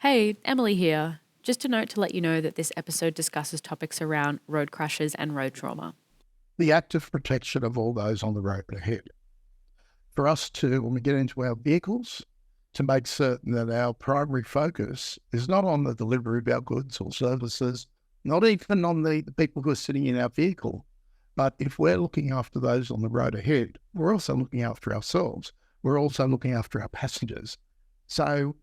Hey, Emily here. Just a note to let you know that this episode discusses topics around road crashes and road trauma. The active protection of all those on the road ahead. For us to, when we get into our vehicles, to make certain that our primary focus is not on the delivery of our goods or services, not even on the people who are sitting in our vehicle, but if we're looking after those on the road ahead, we're also looking after ourselves. We're also looking after our passengers. So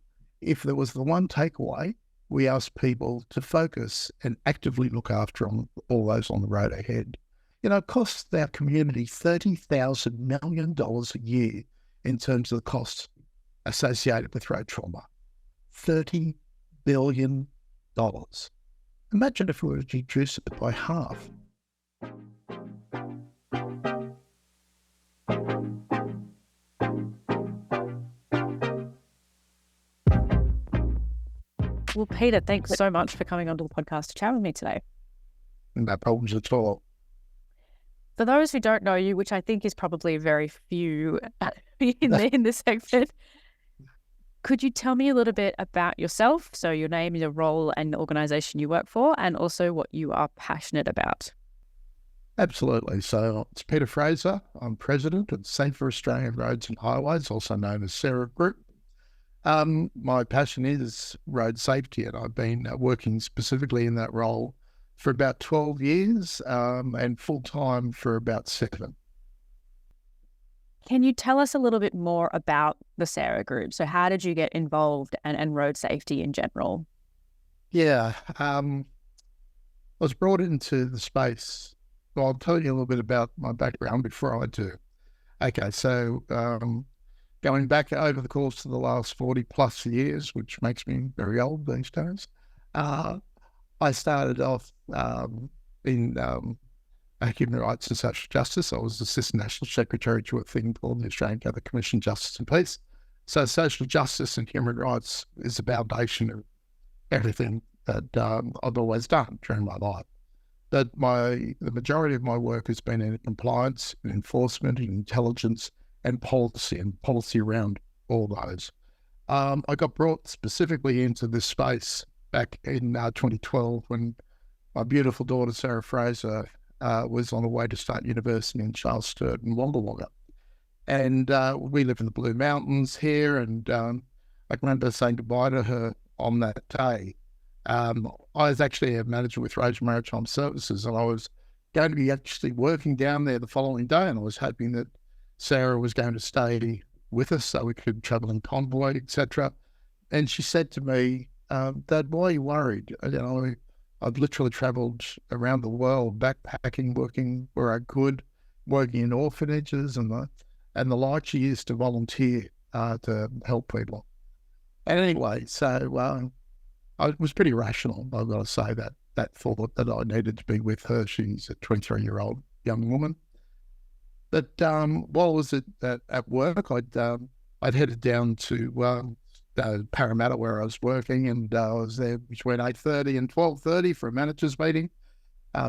if there was the one takeaway, we asked people to focus and actively look after all those on the road ahead. It costs our community $30,000 million a year in terms of the costs associated with road trauma. $30 billion. Imagine if we were to reduce it by half. Well, Peter, thanks so much for coming onto the podcast to chat with me today. No problems at all. For those who don't know you, which I think is probably very few in this segment, could you tell me a little bit about yourself? So your name, your role, and the organisation you work for, and also what you are passionate about. Absolutely. So it's Peter Frazer. I'm president of Safer Australian Roads and Highways, also known as Sarah Group. My passion is road safety, and I've been working specifically in that role for about 12 years and full-time for about 7. Can you tell us a little bit more about the Sarah Group? So how did you get involved and road safety in general? Yeah, I was brought into the space. Well, I'll tell you a little bit about my background before I do. Okay, so going back over the course of the last 40 plus years, which makes me very old these days, I started off in human rights and social justice. I was Assistant National Secretary to a thing called the Australian Catholic Commission Justice and Peace. So social justice and human rights is the foundation of everything that I've always done during my life. But the majority of my work has been in compliance, in enforcement, in intelligence, and policy around all those. I got brought specifically into this space back in 2012 when my beautiful daughter, Sarah Fraser, was on the way to start university in Charles Sturt in Wagga Wagga. And we live in the Blue Mountains here, and I can remember saying goodbye to her on that day. I was actually a manager with Fraser Maritime Services, and I was going to be actually working down there the following day, and I was hoping that Sarah was going to stay with us so we could travel in convoy, etc. And she said to me, Dad, why are you worried? I've literally travelled around the world, backpacking, working where I could, working in orphanages and the like. She used to volunteer to help people. And anyway, so I was pretty rational, I've got to say, that thought that I needed to be with her. She's a 23-year-old young woman. But while I was at work, I'd headed down to Parramatta where I was working, and I was there between 8:30 and 12:30 for a managers meeting,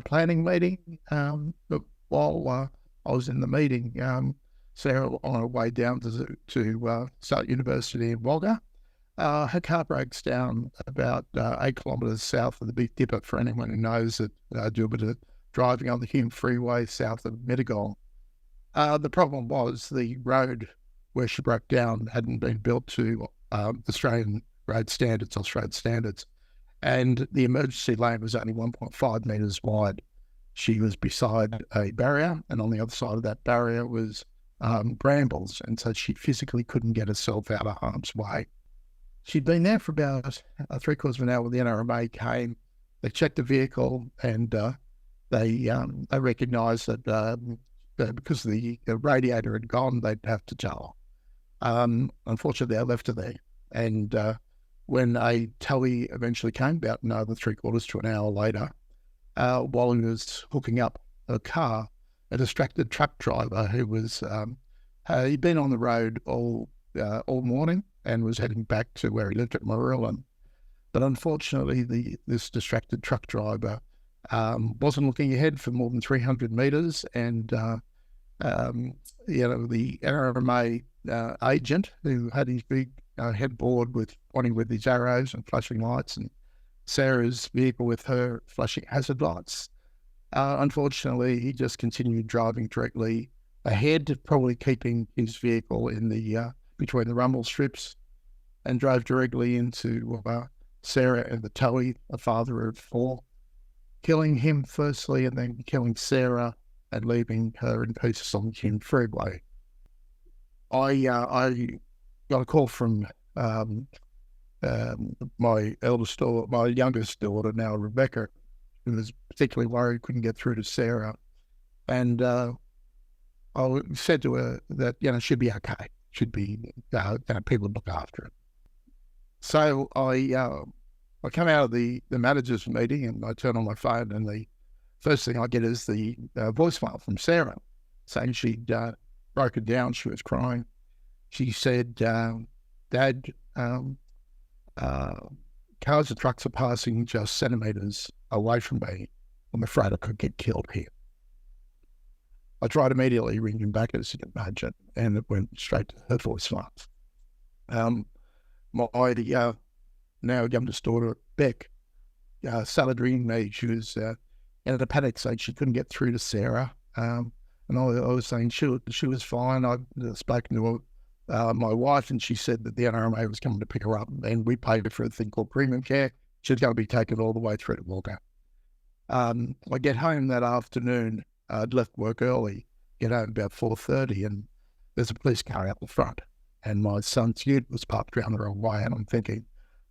planning meeting. But while I was in the meeting, Sarah, on her way down to start university in Wagga, her car breaks down about 8 kilometres south of the Big Dipper, for anyone who knows it, do a bit of driving on the Hume Freeway south of Mittagong. The problem was the road where she broke down hadn't been built to Australian road standards, and the emergency lane was only 1.5 metres wide. She was beside a barrier, and on the other side of that barrier was brambles, and so she physically couldn't get herself out of harm's way. She'd been there for about 3/4 of an hour when the NRMA came. They checked the vehicle, and they recognised that because the radiator had gone, they'd have to tow. Unfortunately, I left her there. And when a towie eventually came, about another 3/4 to an hour later, while he was hooking up a car, a distracted truck driver who was, he'd been on the road all morning and was heading back to where he lived at Marilyn. But unfortunately, this distracted truck driver wasn't looking ahead for more than 300 metres, and the NRMA agent who had his big headboard pointing with these arrows and flashing lights, and Sarah's vehicle with her flashing hazard lights. Unfortunately, he just continued driving directly ahead, probably keeping his vehicle in the between the rumble strips, and drove directly into Sarah and the towie, a father of 4, killing him firstly, and then killing Sarah and leaving her in pieces on the Hume freeway. I got a call from my youngest daughter, now Rebecca, who was particularly worried couldn't get through to Sarah, and I said to her that she'd be okay, should be people look after it. So I come out of the managers meeting and I turn on my phone, and the first thing I get is the voicemail from Sarah saying she'd broken down. She was crying. She said, Dad, cars and trucks are passing just centimetres away from me. I'm afraid I could get killed here. I tried immediately ringing back, as you can imagine, and it went straight to her voicemail. My now youngest daughter, Beck, started ringing me. She was in a panic state. She couldn't get through to Sarah. And I was saying she was fine. I'd spoken to my wife, and she said that the NRMA was coming to pick her up, and we paid for a thing called premium care. She was going to be taken all the way through to Walker. I get home that afternoon. I'd left work early, get home about 4:30, and there's a police car out the front, and my son's ute was parked around the wrong way, and I'm thinking,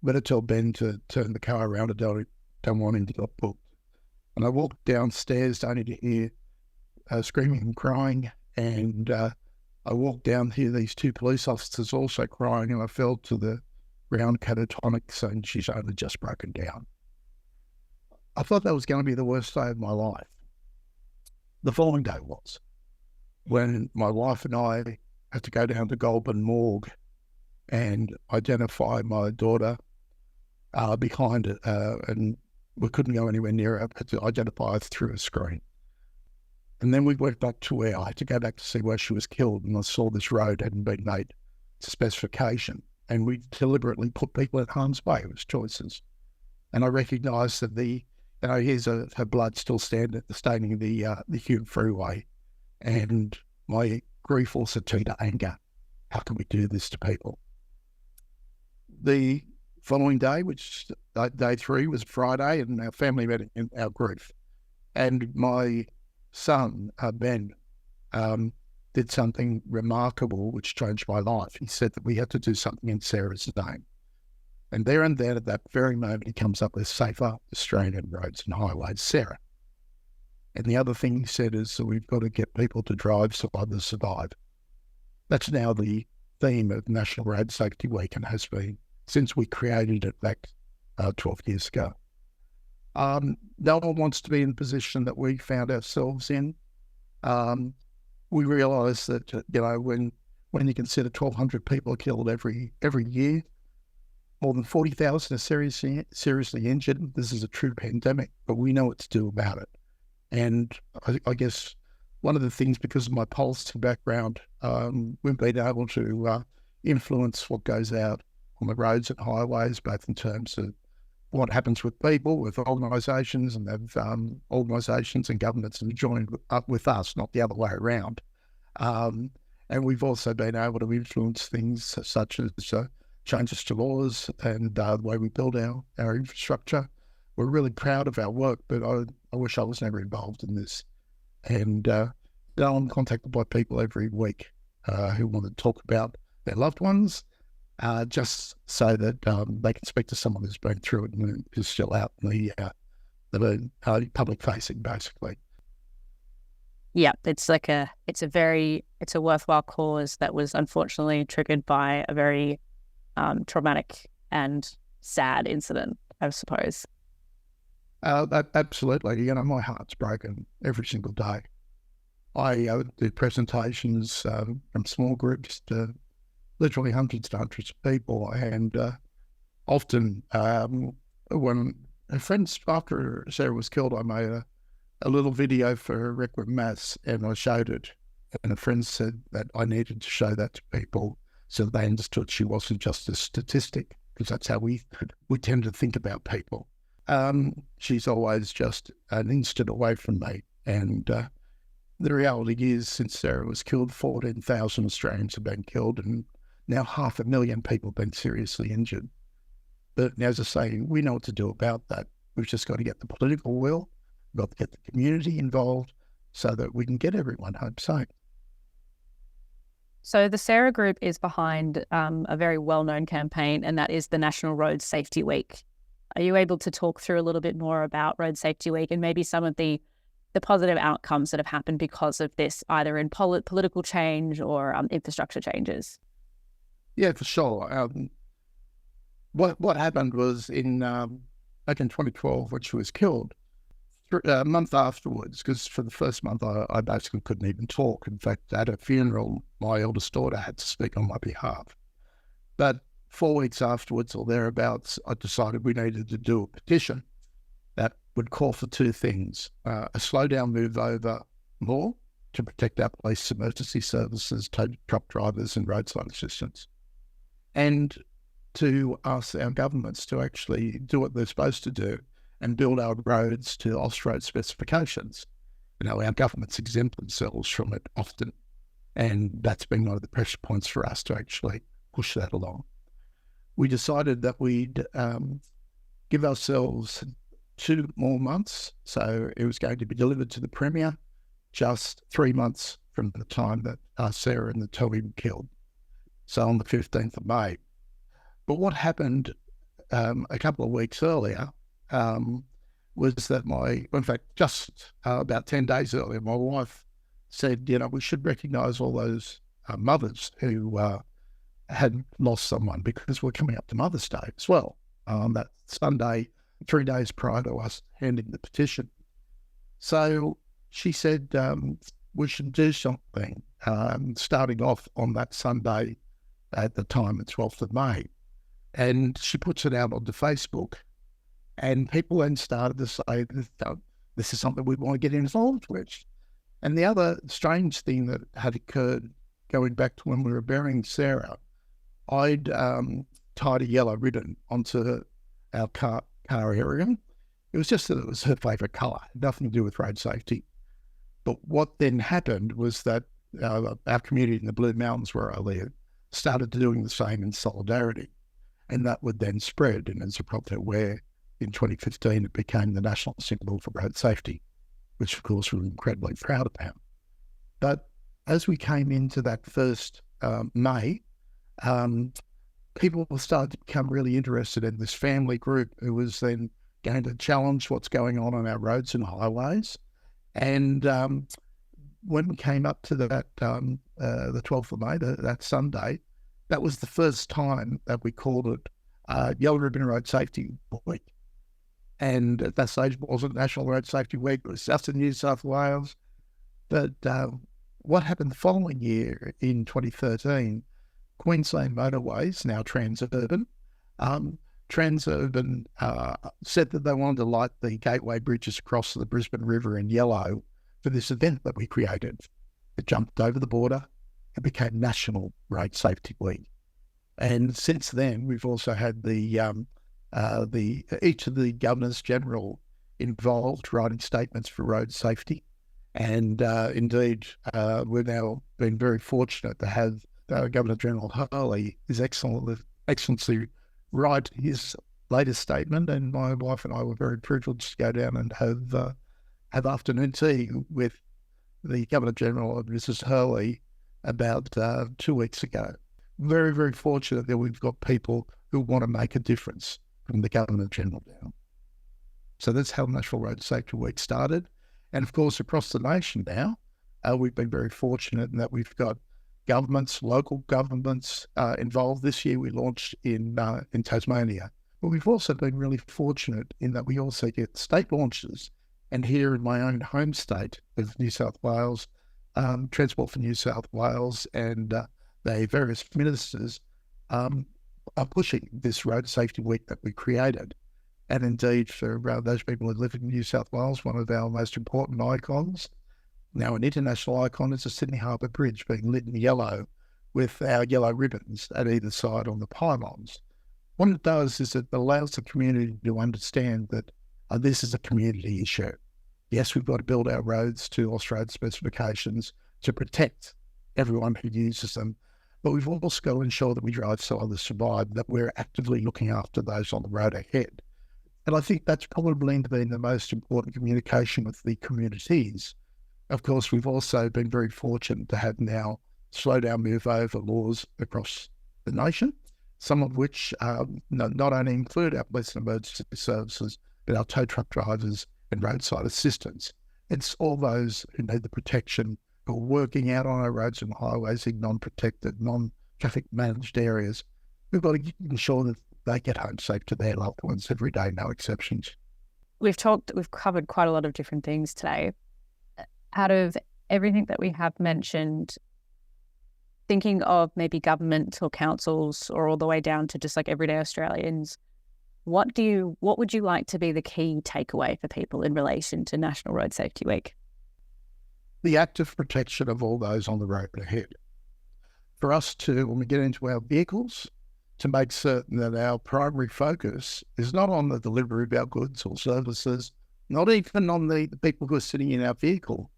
better tell Ben to turn the car around. I don't want him to get booked. And I walked downstairs only to hear screaming and crying, and I walked down here, these 2 police officers also crying, and I fell to the ground catatonic, saying she's only just broken down. I thought that was going to be the worst day of my life. The following day was, when my wife and I had to go down to Goulburn Morgue and identify my daughter behind it, and we couldn't go anywhere near her, had to identify her through a screen. And then we went back to where I had to go back to see where she was killed, and I saw this road hadn't been made to specification, and we deliberately put people in harm's way. It was choices. And I recognised that here's her blood still staining the Hume freeway, and my grief also turned to anger. How can we do this to people? The following day, which day 3 was Friday, and our family met in our grief. And my son, Ben, did something remarkable which changed my life. He said that we had to do something in Sarah's name. And there and then, at that very moment, he comes up with safer Australian roads and highways, Sarah. And the other thing he said is that we've got to get people to drive so others survive. That's now the theme of National Road Safety Week, and has been since we created it back 12 years ago. No one wants to be in the position that we found ourselves in. We realise that when you consider 1,200 people are killed every year, more than 40,000 are seriously injured. This is a true pandemic, but we know what to do about it. And I guess one of the things, because of my policy background, we've been able to influence what goes out on the roads and highways, both in terms of what happens with people, with organisations, and organisations and governments have joined up with us, not the other way around. And we've also been able to influence things such as changes to laws and the way we build our infrastructure. We're really proud of our work, but I wish I was never involved in this. And I'm contacted by people every week who want to talk about their loved ones, just so that they can speak to someone who's been through it and is still out in the public facing, basically. Yeah, it's a worthwhile cause that was unfortunately triggered by a very traumatic and sad incident, I suppose. Absolutely. My heart's broken every single day. I do presentations from small groups to literally hundreds and hundreds of people, and often when a friend, after Sarah was killed, I made a little video for Requiem Mass, and I showed it, and a friend said that I needed to show that to people so they understood she wasn't just a statistic, because that's how we tend to think about people. She's always just an instant away from me. And the reality is, since Sarah was killed, 14,000 Australians have been killed, and now 500,000 people have been seriously injured. But as I say, we know what to do about that. We've just got to get the political will, we've got to get the community involved so that we can get everyone home safe. So the Sarah Group is behind a very well-known campaign, and that is the National Road Safety Week. Are you able to talk through a little bit more about Road Safety Week and maybe some of the positive outcomes that have happened because of this, either in political change or infrastructure changes? Yeah, for sure. What happened was back in 2012, when she was killed, a month afterwards, because for the first month I basically couldn't even talk. In fact, at her funeral, my eldest daughter had to speak on my behalf. But 4 weeks afterwards or thereabouts, I decided we needed to do a petition that would call for two things: a slow down move over law to protect our police, emergency services, truck drivers and roadside assistants, and to ask our governments to actually do what they're supposed to do and build our roads to off-road specifications. You know, our governments exempt themselves from it often, and that's been one of the pressure points for us to actually push that along. We decided that we'd give ourselves 2 more months, so it was going to be delivered to the Premier just 3 months from the time that Sarah and the Toby were killed, so on the 15th of May. But what happened a couple of weeks earlier was that in fact, just about 10 days earlier, my wife said, we should recognise all those mothers who had lost someone, because we're coming up to Mother's Day as well. That Sunday, 3 days prior to us handing the petition. So she said we should do something, starting off on that Sunday at the time, the 12th of May. And she puts it out onto Facebook, and people then started to say, this is something we want to get involved with. And the other strange thing that had occurred, going back to when we were burying Sarah, I'd tied a yellow ribbon onto our car area. It was just that it was her favourite colour, nothing to do with road safety. But what then happened was that our community in the Blue Mountains, where I live, started doing the same in solidarity. And that would then spread. And as you're probably aware, in 2015, it became the national symbol for road safety, which of course we're incredibly proud about. But as we came into that first May, people started to become really interested in this family group who was then going to challenge what's going on our roads and highways. And when we came up to that, the 12th of May, that Sunday, that was the first time that we called it Yellow Ribbon Road Safety Week. And at that stage, it wasn't National Road Safety Week, it was just in New South Wales. But what happened the following year, in 2013, Queensland Motorways, now Transurban, said that they wanted to light the gateway bridges across the Brisbane River in yellow for this event that we created. It jumped over the border. It became National Road Safety Week. And since then, we've also had each of the Governors General involved writing statements for road safety. And indeed, we've now been very fortunate to have Governor General Hurley, His Excellency, write his latest statement. And my wife and I were very privileged to go down and have afternoon tea with the Governor General and Mrs. Hurley about 2 weeks ago. Very, very fortunate that we've got people who want to make a difference from the Governor General down. So that's how National Road Safety Week started. And of course, across the nation now, we've been very fortunate in that we've got governments, local governments involved. This year we launched in Tasmania. But we've also been really fortunate in that we also get state launches. And here in my own home state of New South Wales, Transport for New South Wales and the various ministers are pushing this Road Safety Week that we created. And indeed, for those people who live in New South Wales, one of our most important icons, now an international icon, is the Sydney Harbour Bridge being lit in yellow with our yellow ribbons at either side on the pylons. What it does is it allows the community to understand that this is a community issue. Yes, we've got to build our roads to Austroad specifications to protect everyone who uses them, but we've also got to ensure that we drive so others survive, that we're actively looking after those on the road ahead. And I think that's probably been the most important communication with the communities. Of course, we've also been very fortunate to have now slow down, move over laws across the nation, some of which not only include our police and emergency services, but our tow truck drivers and roadside assistants. It's all those who need the protection, who are working out on our roads and highways in non-protected, non-traffic managed areas. We've got to ensure that they get home safe to their loved ones every day, no exceptions. We've covered quite a lot of different things today. Out of everything that we have mentioned, thinking of maybe government or councils or all the way down to just like everyday Australians, what would you like to be the key takeaway for people in relation to National Road Safety Week? The active protection of all those on the road ahead. For us to, when we get into our vehicles, to make certain that our primary focus is not on the delivery of our goods or services, not even on the people who are sitting in our vehicle,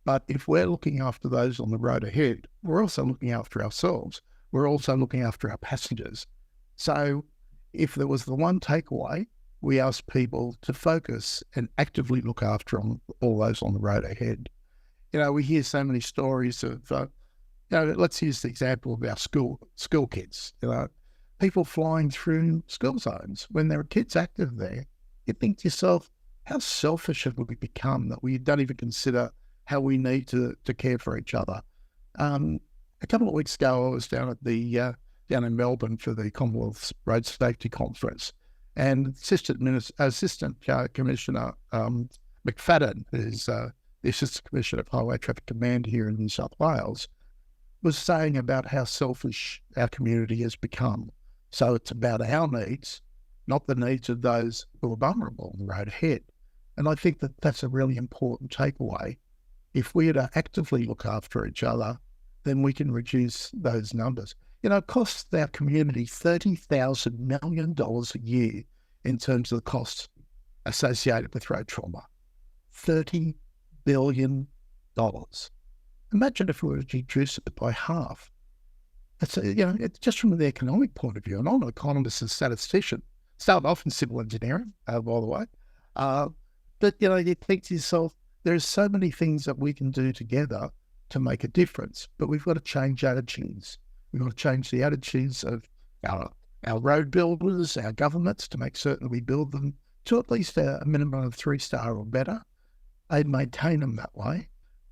but if we're looking after those on the road ahead, we're also looking after ourselves. We're also looking after our passengers. So if there was the one takeaway, we ask people to focus and actively look after all those on the road ahead. We hear so many stories of, let's use the example of our school kids, people flying through school zones. When there are kids active there, you think to yourself, how selfish have we become that we don't even consider how we need to care for each other. A couple of weeks ago, I was down in Melbourne for the Commonwealth Road Safety Conference, and Assistant Commissioner McFadden, who's the Assistant Commissioner of Highway Traffic Command here in New South Wales, was saying about how selfish our community has become. So it's about our needs, not the needs of those who are vulnerable on the road ahead. And I think that that's a really important takeaway. If we are to actively look after each other, then we can reduce those numbers. It costs our community $30,000 million a year in terms of the costs associated with road trauma. $30 billion. Imagine if we were to reduce it by half. It's just from the economic point of view. And I'm an economist and statistician. Started off in civil engineering, by the way. But you think to yourself, there's so many things that we can do together to make a difference, but we've got to change attitudes. We've got to change the attitudes of our road builders, our governments, to make certain we build them to at least a minimum of 3-star or better. They maintain them that way.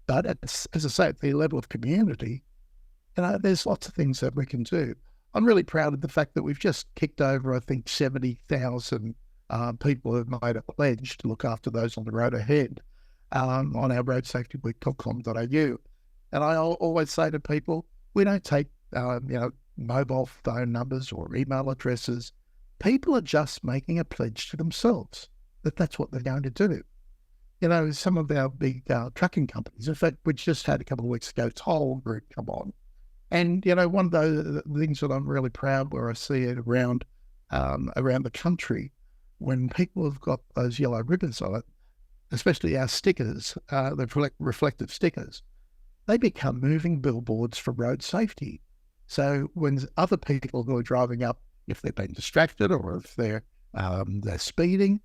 But as I say, at the level of community, there's lots of things that we can do. I'm really proud of the fact that we've just kicked over, I think, 70,000 people who have made a pledge to look after those on the road ahead on our roadsafetyweek.com.au. And I always say to people, we don't take mobile phone numbers or email addresses. People are just making a pledge to themselves that that's what they're going to do. Some of our big trucking companies, in fact, we just had a couple of weeks ago, Toll Group come on. And, one of the things that I'm really proud where I see it around the country, when people have got those yellow ribbons on it, especially our stickers, the reflective stickers, they become moving billboards for road safety. So when other people who are driving up, if they've been distracted or if they're speeding,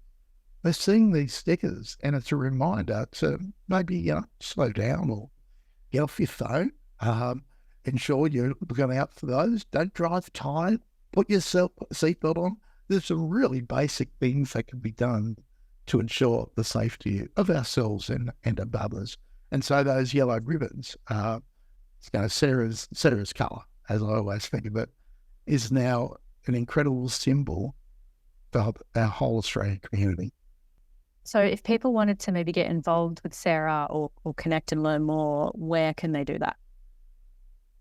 they're seeing these stickers, and it's a reminder to maybe slow down or get off your phone. Ensure you're looking out for those. Don't drive tired. Put your seatbelt on. There's some really basic things that can be done to ensure the safety of ourselves and of others. And so those yellow ribbons, Sarah's colour, as I always think of it, is now an incredible symbol for our whole Australian community. So if people wanted to maybe get involved with Sarah or connect and learn more, where can they do that?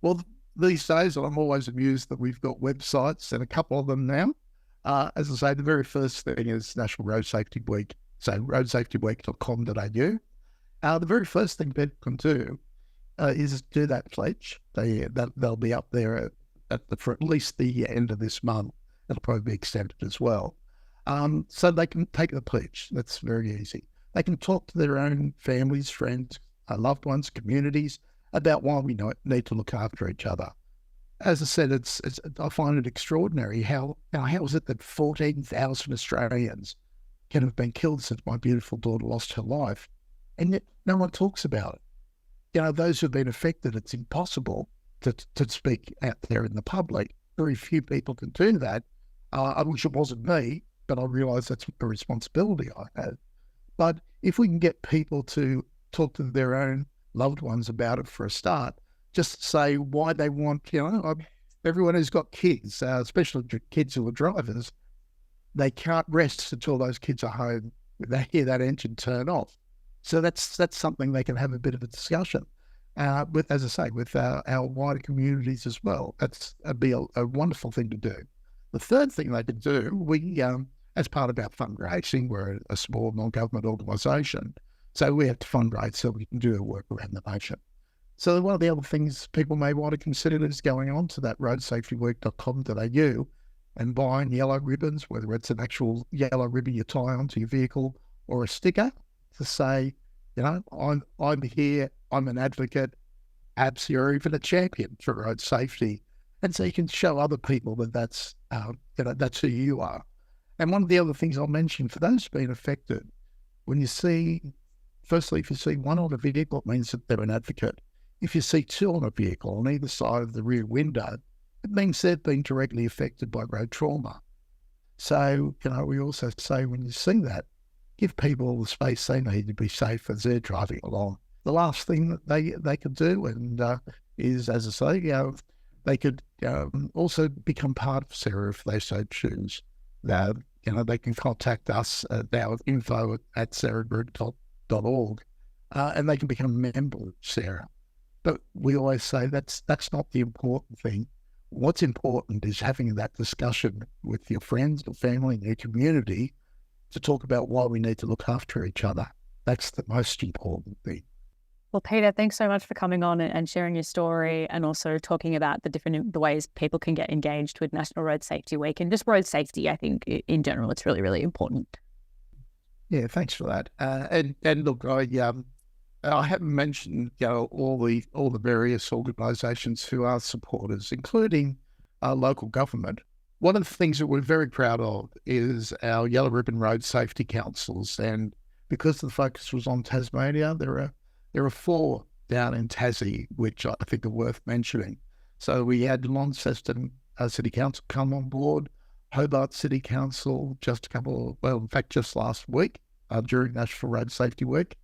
Well, these days I'm always amused that we've got websites, and a couple of them now. As I say, the very first thing is National Road Safety Week, so roadsafetyweek.com.au. The very first thing people can do is do that pledge. They'll be up there for at least the end of this month. It'll probably be extended as well. So they can take the pledge. That's very easy. They can talk to their own families, friends, loved ones, communities about why we need to look after each other. As I said, I find it extraordinary how is it that 14,000 Australians can have been killed since my beautiful daughter lost her life, and yet no one talks about it. Those who've been affected, it's impossible to speak out there in the public. Very few people can do that. I wish it wasn't me, but I realise that's a responsibility I have. But if we can get people to talk to their own loved ones about it for a start, just say why they want, everyone who's got kids, especially kids who are drivers, they can't rest until those kids are home. They hear that engine turn off. So that's something they can have a bit of a discussion with, as I say, with our wider communities as well. That'd be a wonderful thing to do. The third thing they could do, we, as part of our fundraising, we're a small non-government organisation, so we have to fundraise so we can do our work around the nation. So one of the other things people may want to consider is going on to that roadsafetyweek.com.au and buying yellow ribbons, whether it's an actual yellow ribbon you tie onto your vehicle or a sticker to say, I'm here, I'm an advocate, ABSI, or even a champion for road safety. And so you can show other people that that's who you are. And one of the other things I'll mention for those being affected, when you see, firstly, if you see one on a vehicle, it means that they're an advocate. If you see two on a vehicle on either side of the rear window, it means they've been directly affected by road trauma. So, we also say when you see that, give people the space they need to be safe as they're driving along. The last thing that they could do is, as I say, they could also become part of Sarah if they so choose. They can contact us at our info@sarahgroup.org and they can become a member of Sarah. But we always say that's not the important thing. What's important is having that discussion with your friends, your family, and your community to talk about why we need to look after each other. That's the most important thing. Well, Peter, thanks so much for coming on and sharing your story, and also talking about the ways people can get engaged with National Road Safety Week and just road safety. I think in general, it's really, really important. Yeah, thanks for that. And look, I haven't mentioned all the various organisations who are supporters, including local government. One of the things that we're very proud of is our Yellow Ribbon Road Safety Councils, and because the focus was on Tasmania, there are 4 down in Tassie, which I think are worth mentioning. So we had Launceston City Council come on board, Hobart City Council just last week during National Road Safety Week.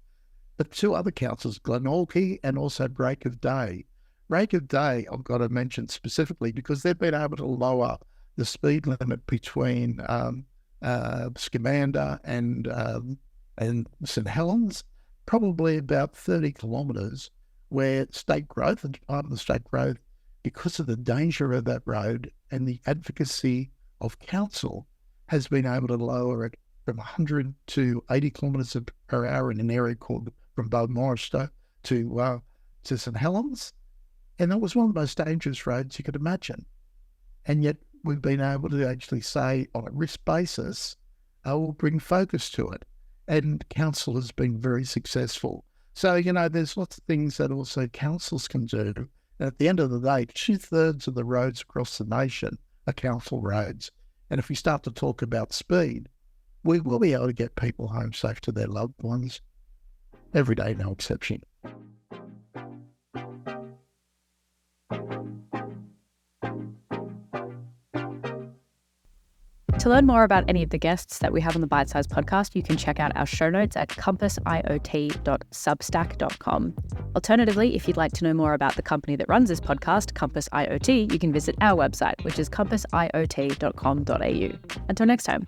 The 2 other councils, Glenorchy and also Break of Day. Break of Day, I've got to mention specifically because they've been able to lower the speed limit between Scamander and St Helens, probably about 30 kilometres, where state growth and Department of State growth, because of the danger of that road and the advocacy of council, has been able to lower it from 100 to 80 kilometres per hour in an area called from Beaumaris to St Helens. And that was one of the most dangerous roads you could imagine. And yet we've been able to actually say on a risk basis, we'll bring focus to it. And council has been very successful. So, there's lots of things that also councils can do. And at the end of the day, 2/3 of the roads across the nation are council roads. And if we start to talk about speed, we will be able to get people home safe to their loved ones. Every day, no exception. To learn more about any of the guests that we have on the Bite Size podcast, you can check out our show notes at compassiot.substack.com. Alternatively, if you'd like to know more about the company that runs this podcast, Compass IoT, you can visit our website, which is compassiot.com.au. Until next time.